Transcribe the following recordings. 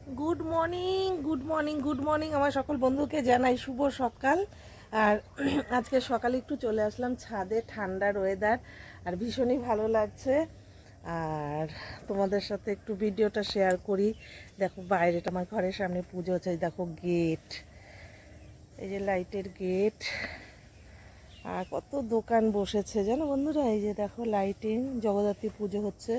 Good morning, good morning, good morning আমার সকল বন্ধুকে জানাই শুভ সকাল। আর আজকে সকালে একটু চলে আসলাম ছাদে, ঠান্ডার ওয়েদার আর ভীষণই ভালো লাগছে। আর তোমাদের সাথে একটু ভিডিওটা শেয়ার করি। দেখো বাইরেটা, আমার ঘরের সামনে পুজো হচ্ছে। দেখো গেট, এই যে লাইটের গেট, আর কত দোকান বসেছে জানো বন্ধুরা। এই যে দেখো লাইটিং, জগদ্ধাত্রী পুজো হচ্ছে,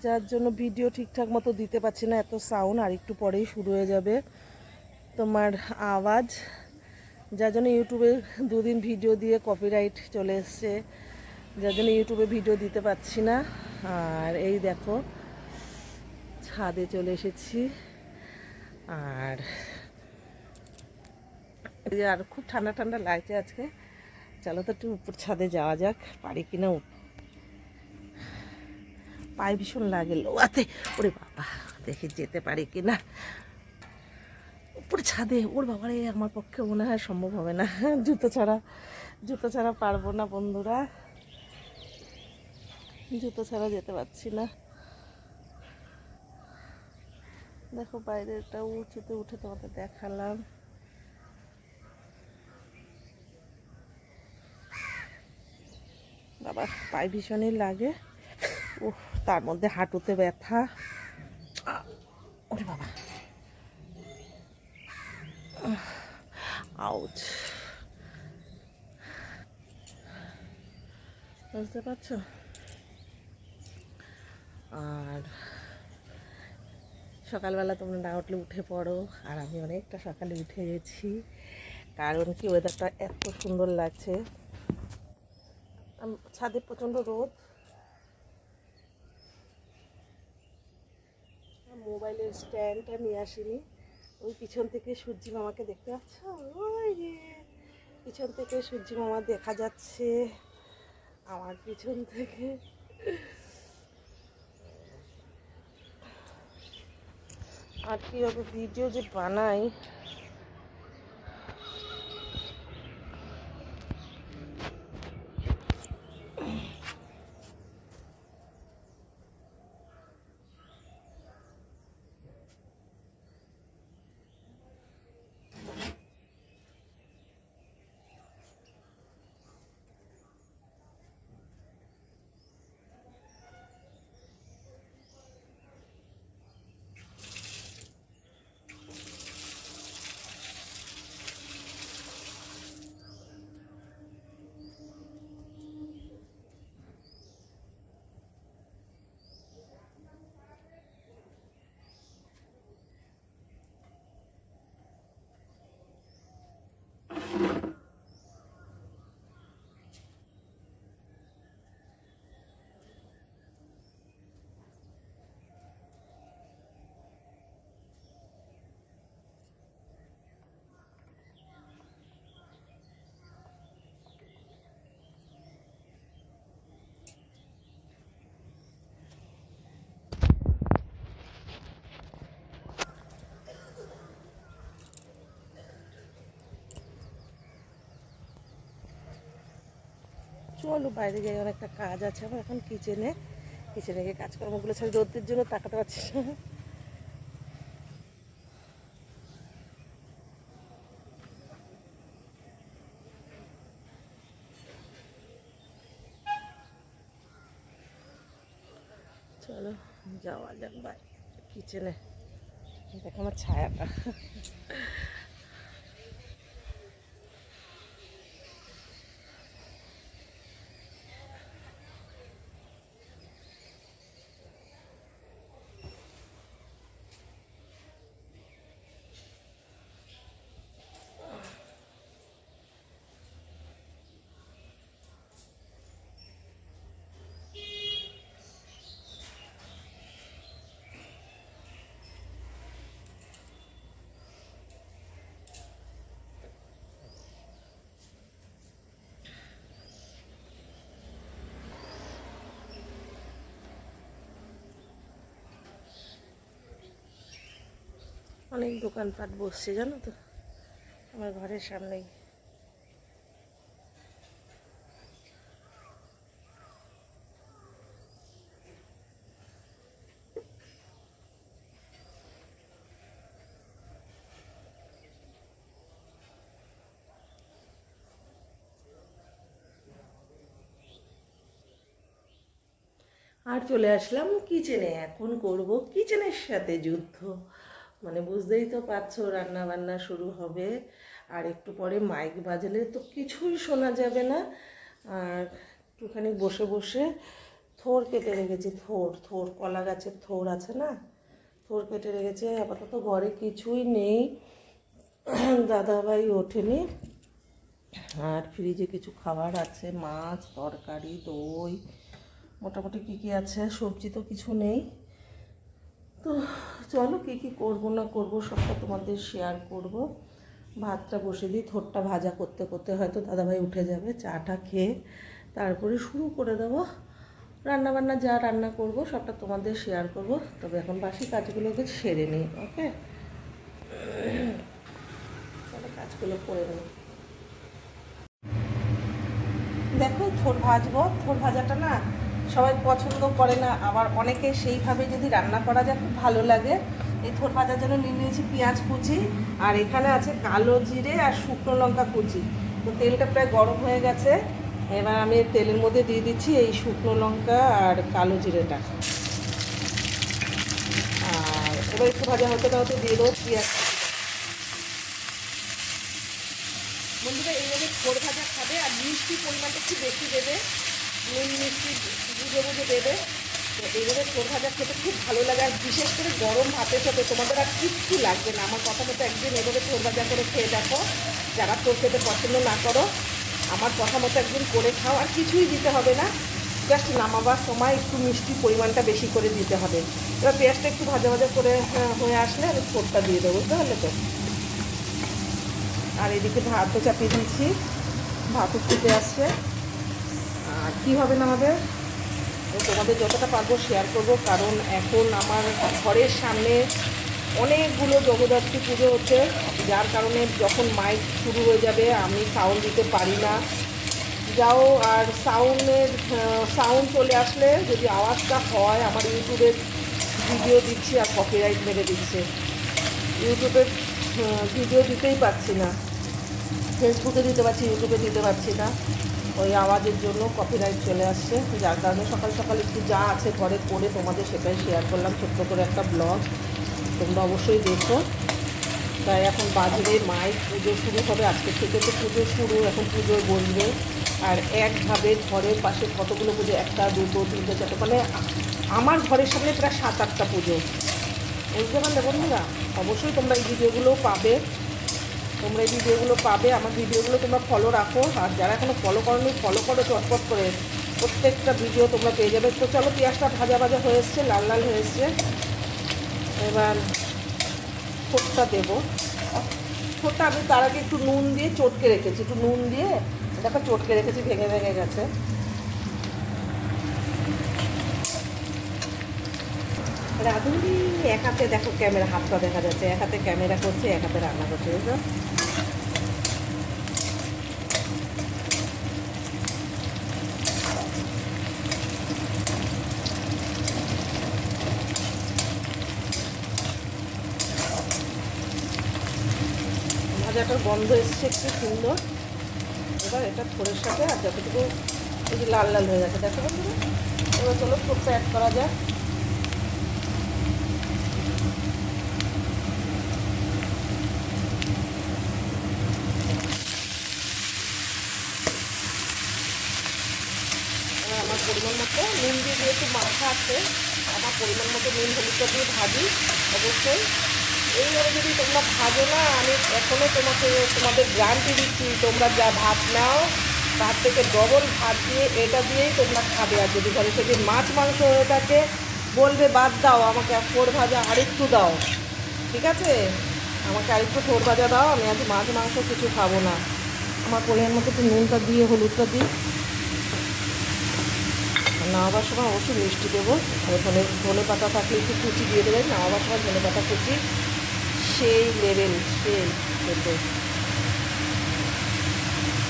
যার জন্য ভিডিও ঠিকঠাক মতো দিতে পারছি না, এত সাউন্ড। আর একটু পরেই শুরু হয়ে যাবে তোমার আওয়াজ, যার জন্য ইউটিউবে দুদিন ভিডিও দিয়ে কপিরাইট চলে এসছে, যার জন্য ইউটিউবে ভিডিও দিতে পারছি না। আর এই দেখো ছাদে চলে এসেছি। আর এই যে আর খুব ঠান্ডা ঠান্ডা লাগছে আজকে। চলো তো একটু উপর ছাদে যাওয়া যাক, পারি কিনা। পায়ে ভীষণ লাগে লোয়াতে, ওরে বাবা, দেখে যেতে পারি কিনা উপরে ছাদে। ওর বাবারে, আমার পক্ষে মনে হয় সম্ভব হবে না, জুতো ছাড়া পারবো না বন্ধুরা, জুতো ছাড়া যেতে পারছি না। দেখো বাইরেটা উঁচুতে উঠে তোমাদের দেখালাম। বাবা পায়ে ভীষণই লাগে, ও তার মধ্যে হাঁটুতে ব্যথা। ওরে বাবা, আউচ, বুঝতে পারছো। আর সকালবেলা তোমরা না উঠলে উঠে পড়ো, আর আমি অনেকটা সকালে উঠে গেছি, কারণ কি ওয়েদারটা এত সুন্দর লাগছে। ছাদে প্রচণ্ড রোদ, মোবাইলের স্ট্যান্ডটা নিয়ে আসিনি। ওই পিছন থেকে সূর্যি মামাকে দেখতে পাচ্ছ, ওই যে পিছন থেকে সূর্যি মামা দেখা যাচ্ছে আমার পিছন থেকে। আর কীভাবে ভিডিও যে বানাই, চলো বাইরে যাই, অনেকটা কাজ আছে আমার এখন কিচেনে। কিচেনে গিয়ে কাজকর্মগুলো ছাড়ি, রোদের জন্য তাকাতে পারছি না। চলো যাওয়া যাক বাইরে কিচেনে। দেখো আমার ছায়াটা, অনেক দোকানপাট বসছে জানো তো আমার ঘরের সামনেই। আর চলে আসলাম কিচেনে। এখন করব কিচেনের সাথে যুদ্ধ, মানে বুঝতেই তো পারছো রান্না বান্না শুরু হবে। আর একটু পরে মাইক বাজলে তো কিছুই শোনা যাবে না। আর একটুখানি বসে বসে থোর কেটে রেখেছি, থোর কলা গাছের থোর আছে না, থোর কেটে রেখেছি। আপাতত ঘরে কিছুই নেই, দাদাভাই ওঠেনি। আর ফ্রিজে কিছু খাবার আছে, মাছ, তরকারি, দই, মোটামুটি কী আছে, সবজি তো কিছু নেই। তো চলো কী করবো না করবো সবটা তোমাদের শেয়ার করব। ভাতটা বসে দিই, থোরটা ভাজা করতে করতে হয়তো দাদাভাই উঠে যাবে, চাটা খেয়ে তারপরে শুরু করে দেবো রান্নাবান্না। যা রান্না করব সবটা তোমাদের শেয়ার করব। তবে এখন বাসি কাজগুলোকে সেরে নিই। ওকে, চলো কাজগুলো করে নিই। দেখো থোর ভাজবো, থোর ভাজাটা না সবাই পছন্দ করে না, আবার অনেকে সেইভাবে যদি রান্না করা যায় খুব ভালো লাগে। এই থোর ভাজার জন্য নিয়ে নিয়েছি পেঁয়াজ কুচি, আর এখানে আছে কালো জিরে আর শুকনো লঙ্কা কুচি। তো তেলটা প্রায় গরম হয়ে গেছে, এবার আমি তেলের মধ্যে দিয়ে দিচ্ছি এই শুকনো লঙ্কা আর কালো জিরেটা। আর এবার একটু ভাজা হতে না হতে দিয়ে দেবো পেঁয়াজ কুচি। বন্ধুরা এইভাবে থোর ভাজা খাবে, আর মিষ্টির পরিমাণটা একটু বেশি দেবে, নুন মিষ্টি বুঝে বুঝে দেবে। তো এইভাবে থোর ভাজা খেতে খুব ভালো লাগে, আর বিশেষ করে গরম ভাতের সাথে তোমাদের আর কিচ্ছু লাগবে না। আমার কথা মতো একদিন এভাবে থোর ভাজা করে খেয়ে দেখো, যারা থোর খেতে পছন্দ না করো আমার কথা মতো একদিন করে খাও। আর কিছুই দিতে হবে না, জাস্ট নামাবার সময় একটু মিষ্টির পরিমাণটা বেশি করে দিতে হবে। এবার পেঁয়াজটা একটু ভাজা ভাজা করে হয়ে আসলে আমি থোরটা দিয়ে দেবো, বুঝতে পারলে তো। আর এদিকে ভাতও চাপিয়ে দিয়েছি, ভাতও ফুটে আসছে। আর কী হবে না হবে তোমাদের যতটা পারবো শেয়ার করব, কারণ এখন আমার ঘরের সামনে অনেকগুলো জগদ্ধাত্রী পুজো হচ্ছে, যার কারণে যখন মাইক শুরু হয়ে যাবে আমি সাউন্ড দিতে পারি না। যাও, আর সাউন্ড চলে আসলে যদি আওয়াজটা হয়, আমার ইউটিউবের ভিডিও দিচ্ছি আর কপিরাইট মেরে দিচ্ছে, ইউটিউবের ভিডিও দিতেই পারছি না, ফেসবুকে দিতে পারছি, ইউটিউবে দিতে পারছি না, ওই আওয়াজের জন্য কপিরাইট চলে আসছে। যার কারণে সকাল সকাল একটু যা আছে ঘরে করে তোমাদের সেটাই শেয়ার করলাম, ছোট্ট করে একটা ব্লগ, তোমরা অবশ্যই দেখো। তাই এখন বাজবে মাইক, পুজো শুরু হবে, আজকে থেকে তো পুজো শুরু, এখন পুজোয় বসবে। আর একভাবে ঘরের পাশে কতগুলো পুজো, 1, 2, 3, 4, মানে আমার ঘরের সামনে প্রায় 7-8টা পুজো, বুঝতে পারলে বন্ধুরা। অবশ্যই তোমরা এই ভিডিওগুলো পাবে, আমার ভিডিওগুলো তোমরা ফলো রাখো। আর যারা এখনও ফলো করোনি ফলো করো, চটপট করে প্রত্যেকটা ভিডিও তোমরা পেয়ে যাবে। তো চলো, পেঁয়াজটা ভাজা ভাজা হয়ে এসছে, লাল লাল হয়ে এসছে। এবার থোরটা দেবো। থোরটা আমি তার আগে একটু নুন দিয়ে চটকে রেখেছি, একটু নুন দিয়ে দেখো চটকে রেখেছি, ভেঙে ভেঙে গেছে। রাঁধুনি এক হাতে দেখো ক্যামেরা, হাতটা দেখা যাচ্ছে, এক হাতে ক্যামেরা করছে, এক হাতে রান্না করছে, বুঝলো। ভাজাটার গন্ধ এসছে একটু সুন্দর। এবার এটা থোরের সাথে আর যতটুকু এই যে লাল লাল হয়ে গেছে দেখো বন্ধুরা। এবার চলো থোরটা অ্যাড করা যায়। এবার আমার পরিমাণ মতো নুন দিয়ে যেহেতু মাখা আছে, আমার পরিমাণ মতো নুন হলুদটা দিয়ে ভাজি অবশ্যই। এইভাবে যদি তোমরা ভাজো না, আমি এখনও তোমাদের গ্যারান্টি দিচ্ছি, তোমরা যা ভাত নাও তার থেকে ডবল ভাত দিয়ে এটা দিয়েই তোমরা খাবে। আর যদি ঘরে থেকে মাছ মাংস হয়ে থাকে বলবে বাদ দাও, আমাকে থোর ভাজা আরেকটু দাও, ঠিক আছে, আমাকে আরেকটু থোর ভাজা দাও, আমি আজ মাছ মাংস কিছু খাবো না। আমার পরিমাণ মতো একটু নুনটা দিয়ে হলুদটা দিই। নামাবার সময় অবশ্যই মিষ্টি দেবো, আর ধনে পাতা থাকলে একটু কুচি দিয়ে দেবেন, নামাবার সময় ধনে পাতা কুচি সেই লেভেল, সেই খেতে।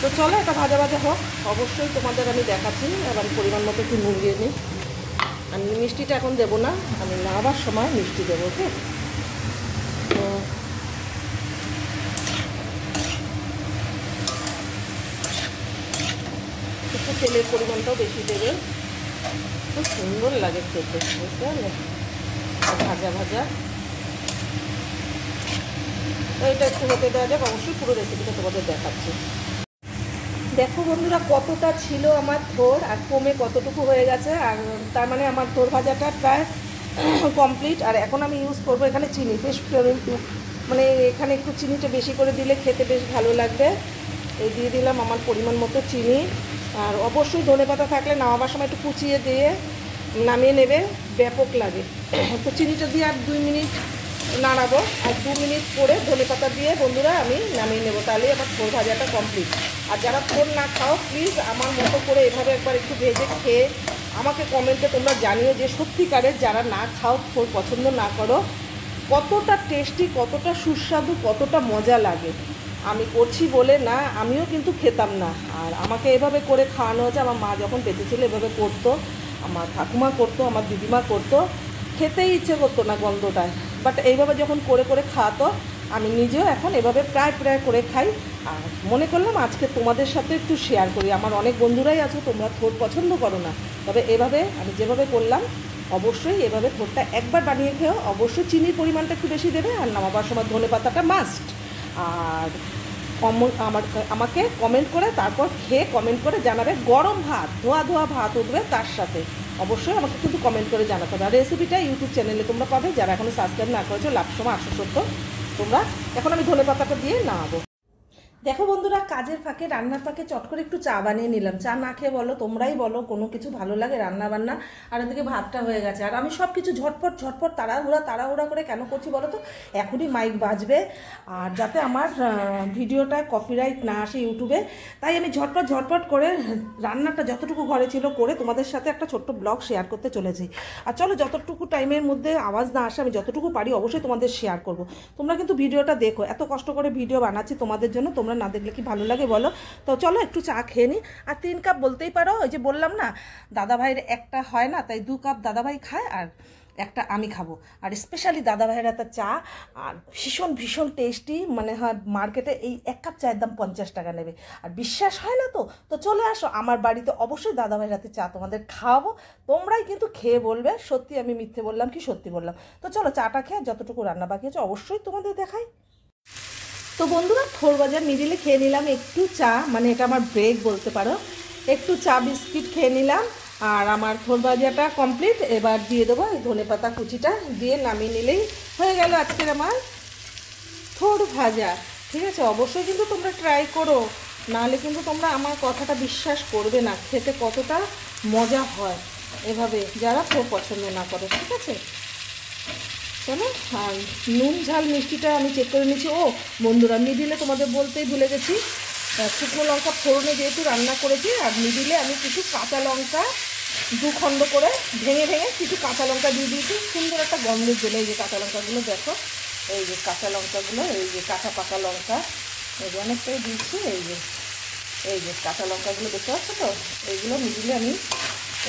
তো চলো এটা ভাজা ভাজা হোক, অবশ্যই তোমাদের আমি দেখাচ্ছি। এবার পরিমাণ মতো একটু নুন দিয়ে নিই, আমি মিষ্টিটা এখন দেবো না, আমি নামাবার সময় মিষ্টি দেবো। ওকে, তো একটু তেলের পরিমাণটাও বেশি দেবে। খুব সুন্দর লাগে খেতে, বুঝতে পারলে? ভাজা ভাজা। তো এটা একটু হতে দেওয়া যাক, অবশ্যই পুরো রেসিপিটা তোমাদের দেখাচ্ছি। দেখো বন্ধুরা কতটা ছিল আমার থোর আর কমে কতটুকু হয়ে গেছে। আর তার মানে আমার থোর ভাজাটা প্রায় কমপ্লিট। আর এখন আমি ইউজ করবো এখানে চিনি, বেশ মানে এখানে একটু চিনিটা বেশি করে দিলে খেতে বেশ ভালো লাগবে। এই দিয়ে দিলাম আমার পরিমাণ মতো চিনি। আর অবশ্যই ধনেপাতা থাকলে নামাবার সময় একটু কুচিয়ে দিয়ে নামিয়ে নেবে, ব্যাপক লাগে। তো চিনিটা দিয়ে আর 2 মিনিট নাড়াবো, আর 2 মিনিট পরে ধনেপাতা দিয়ে বন্ধুরা আমি নামিয়ে নেবো, তাহলেই আমার থোর ভাজাটা কমপ্লিট। আর যারা থোর না খাও প্লিজ আমার মতো করে এভাবে একবার একটু ভেজে খেয়ে আমাকে কমেন্টে তোমরা জানিও যে সত্যিকারের যারা না খাও, থোর পছন্দ না করো, কতটা টেস্টি, কতটা সুস্বাদু, কতটা মজা লাগে। আমি করছি বলে না, আমিও কিন্তু খেতাম না। আর আমাকে এভাবে করে খাওয়ানো হয়েছে। আমার মা যখন বেঁচে ছিল এভাবে করতো, আমার ঠাকুমা করতো, আমার দিদিমা করতো। খেতেই ইচ্ছে করতো না গন্ধটায়, বাট এইভাবে যখন করে করে খাওয়াতো আমি নিজেও এখন এভাবে প্রায় করে খাই। আর মনে করলাম আজকে তোমাদের সাথে একটু শেয়ার করি। আমার অনেক বন্ধুরাই আছে তোমরা থোর পছন্দ করো না, তবে এভাবে আমি যেভাবে করলাম অবশ্যই এভাবে থোরটা একবার বানিয়ে খেও। অবশ্যই চিনির পরিমাণটা একটু বেশি দেবে, আর নামাবার সময় ধনেপাতাটা মাস্ট। আর আমাকে কমেন্ট করে তারপর খেয়ে কমেন্ট করে জানাবে। গরম ভাত, ধোয়া ধোয়া ভাত উঠবে তার সাথে, অবশ্যই আমাকে কিন্তু কমেন্ট করে জানাতে হবে। আর রেসিপিটা ইউটিউব চ্যানেলে তোমরা পাবে, যারা এখনও সাবস্ক্রাইব না করেছো লাভসময় 870। তোমরা এখন আমি ধনেপাতাটা দিয়ে নামাবো। দেখো বন্ধুরা, কাজের ফাঁকে রান্নার ফাঁকে চট করে একটু চা বানিয়ে নিলাম। চা না খেয়ে বলো, তোমরাই বলো কোনো কিছু ভালো লাগে রান্না বান্না। আর এদিকে ভাতটা হয়ে গেছে। আর আমি সব কিছু ঝটপট তাড়াহুড়া করে কেন করছি বলো তো? এখনই মাইক বাজবে, আর যাতে আমার ভিডিওটা কপিরাইট না আসে ইউটিউবে, তাই আমি ঝটপট করে রান্নাটা যতটুকু ঘরে ছিল করে তোমাদের সাথে একটা ছোট্ট ব্লগ শেয়ার করতে চলেছি। আর চলো, যতটুকু টাইমের মধ্যে আওয়াজ না আসে আমি যতটুকু পারি অবশ্যই তোমাদের শেয়ার করব। তোমরা কিন্তু ভিডিওটা দেখো, এত কষ্ট করে ভিডিও বানাচ্ছি তোমাদের জন্য, তোমরা না দেখলে কি ভালো লাগে বলো? তো চলো একটু চা খেয়ে নিই। আর 3 কাপ বলতেই পারো, ওই যে বললাম না দাদাভাইয়ের একটা হয় না, তাই 2 কাপ দাদাভাই খায় আর একটা আমি খাবো। আর স্পেশালি দাদাভাইয়ের একটা চা, আর ভীষণ টেস্টি। মানে হয় মার্কেটে এই 1 কাপ চায়ের দাম 50 টাকা নেবে। আর বিশ্বাস হয় না তো চলে আসো আমার বাড়িতে, অবশ্যই দাদাভাইয়ের হাতে চা তোমাদের খাওয়াবো। তোমরাই কিন্তু খেয়ে বলবে সত্যি আমি মিথ্যে বললাম কি সত্যি বললাম। তো চলো চাটা খেয়ে যতটুকু রান্না বাকি আছে অবশ্যই তোমাদের দেখাই। তো বন্ধুরা, থোর ভাজার মিডিলে খেয়ে নিলাম একটু চা, মানে এটা আমার ব্রেক বলতে পারো। একটু চা বিস্কিট খেয়ে নিলাম, আর আমার থোর ভাজাটা কমপ্লিট। এবার দিয়ে দেবো এই ধনেপাতা কুচিটা, দিয়ে নামিয়ে নিলেই হয়ে গেল আজকের আমার থোর ভাজা। ঠিক আছে, অবশ্যই কিন্তু তোমরা ট্রাই করো, নাহলে কিন্তু তোমরা আমার কথাটা বিশ্বাস করবে না খেতে কতটা মজা হয় এভাবে, যারা থোর পছন্দ না করে। ঠিক আছে চলো। আর নুন ঝাল মিষ্টিটা আমি চেক করে নিচ্ছি। ও বন্ধুরা, মিডিলে তোমাদের বলতেই ভুলে গেছি, শুকনো লঙ্কা ফোড়নে যেহেতু রান্না করেছি, আর মিডিলে আমি কিছু কাঁচা লঙ্কা 2 খণ্ড করে ভেঙে কিছু কাঁচা লঙ্কা দিয়ে দিয়েছি, সুন্দর একটা গন্ধের জন্য। এই যে কাঁচা লঙ্কাগুলো দেখো, এই যে কাঁচা লঙ্কাগুলো, এই যে কাঁচা পাকা লঙ্কা, এই যে অনেকটাই দিচ্ছি। এই যে কাঁচা লঙ্কাগুলো দেখতে পাচ্ছ তো, এইগুলো মিডিলে আমি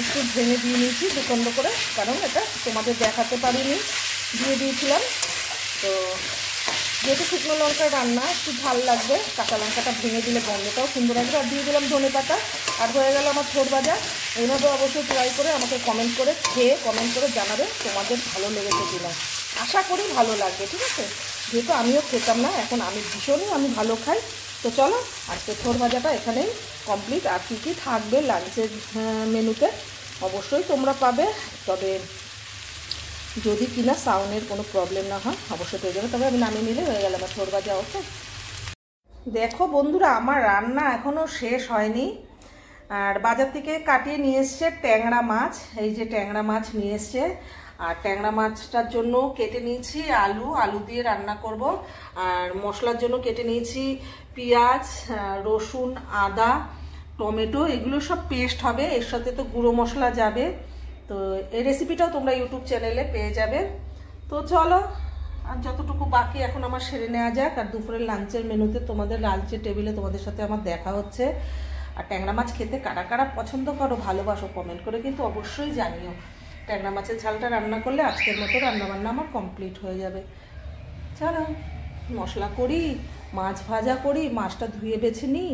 একটু ভেঙে দিয়ে নিয়েছি 2 খণ্ড করে, কারণ এটা তোমাদের দেখাতে পারিনি, দিয়ে দিয়েছিলাম। তো যেহেতু শুকনো লঙ্কার রান্না একটু ঝাল লাগবে, কাঁচা লঙ্কাটা ভেঙে দিলে গন্ধটাও সুন্দর আসবে। আর দিয়ে দিলাম ধনেপাতা, আর হয়ে গেল আমার থোর ভাজা। এইভাবে অবশ্যই ট্রাই করে আমাকে কমেন্ট করে খেয়ে কমেন্ট করে জানাবে তোমাদের ভালো লেগেছে কিনা। আশা করি ভালো লাগবে। ঠিক আছে, যেহেতু আমিও খেতাম না, এখন আমি ভালো খাই। তো চলো, আজকে থোর ভাজাটা এখানেই কমপ্লিট। আর কী কী থাকবে লাঞ্চের মেনুতে অবশ্যই তোমরা পাবে, তবে যদি কিনা সাউন্ডের কোনো প্রবলেম না হয় অবশ্যই পেয়ে যাবে। তবে আমি নামিয়ে নিলে হয়ে গেল আমার থোর ভাজা। ওকে, দেখো বন্ধুরা, আমার রান্না এখনও শেষ হয়নি। আর বাজার থেকে কাটিয়ে নিয়ে এসছে ট্যাংরা মাছ। এই যে ট্যাংরা মাছ নিয়ে এসছে, আর ট্যাংরা মাছটার জন্য কেটে নিয়েছি আলু দিয়ে রান্না করব। আর মশলার জন্য কেটে নিয়েছি পেঁয়াজ, রসুন, আদা, টমেটো, এগুলো সব পেস্ট হবে। এর সাথে তো গুঁড়ো মশলা যাবে। তো এই রেসিপিটাও তোমরা ইউটিউব চ্যানেলে পেয়ে যাবে। তো চলো, আর যতটুকু বাকি এখন আমার সেরে নেওয়া যাক। আর দুপুরের লাঞ্চের মেনুতে তোমাদের লাঞ্চের টেবিলে তোমাদের সাথে আমার দেখা হচ্ছে। আর ট্যাংরা মাছ খেতে কারা কারা পছন্দ করো, ভালোবাসো, কমেন্ট করে কিন্তু অবশ্যই জানিও। ট্যাংরা মাছের ঝালটা রান্না করলে আজকের মতো রান্নাবান্না আমার কমপ্লিট হয়ে যাবে। চলো মশলা করি, মাছ ভাজা করি, মাছটা ধুয়ে বেছে নিই।